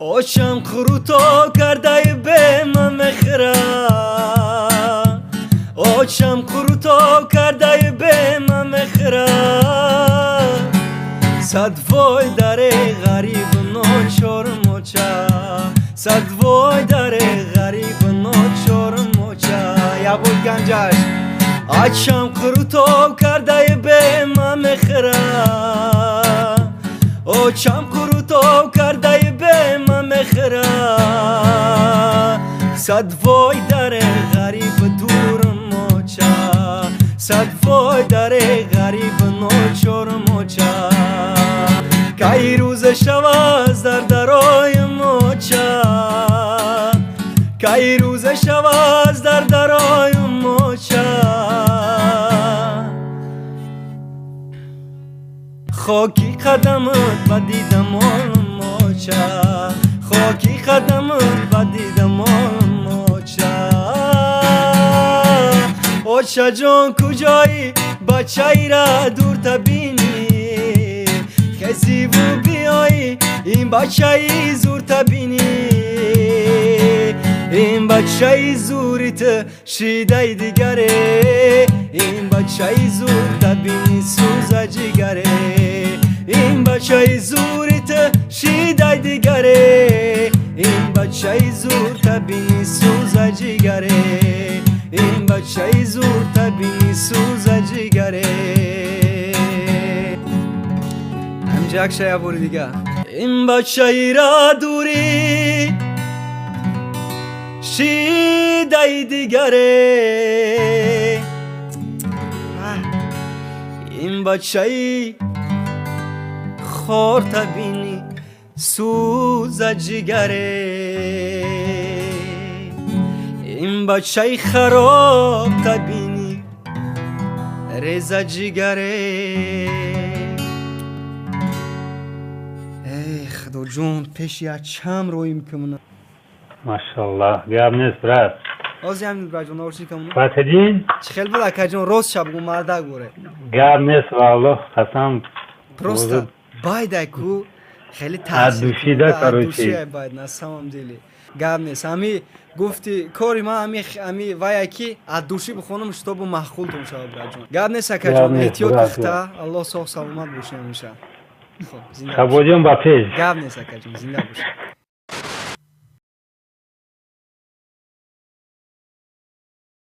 آشم خروتو کرده به من مخرا آشم خروتو کرده به من مخرا صد وای در غریب ناچار موچا صد وای در غریب ناچار موچا یا بود گنجش آشم خروتو کرده به من مخرا آشم خروتو کرده به من مخرا صد وای در غریب دور موچا صد وای در غریب ناچار موچا کی روز شب از در درای موچا کی روز شب از در درای موچا خاکی قدمت و دیدم موچا خاکی قدمت و دیدم موچا موچا جان کجایی بچه ای را دور تبینی خزی و بیایی این بچه ای زور تبینی این بچه ای زوریت شیده دیگره این بچه ای زور تبینی سوز جگره این بچه ای زوریت شیده دیگره این بچه ای زور تبینی سوز جگره این بچه ای زور تبینی سوز جگره همجا اکشه یا بوری دیگه این بچه ای را دوری شیده دیگره این بچه ای خور تبینی سوز جگره این بچه ای خراب تبینی ریز جگره ای خدا جون پیشی از چم رویم کمونه ماشاءالله گرم نیست برات آزی همین برای جون نورشی کمونه فتح دین چخیل بود اکا جون روز شب گو مرده گوره گرم نیست والله قسم پروستا باید کو خیلی دوشیده کاروچی باید نستم دیلی گرم نیست همی گفتی کاری ما همی وای کی از دوشی بخونم شتاب و محخول تون شد برای جون گرم نیست اکا جون احتیاط کفته الله صح سلامت باشه همیشه خب زنده خب با پیش گرم نیست اکا جون زنده باشه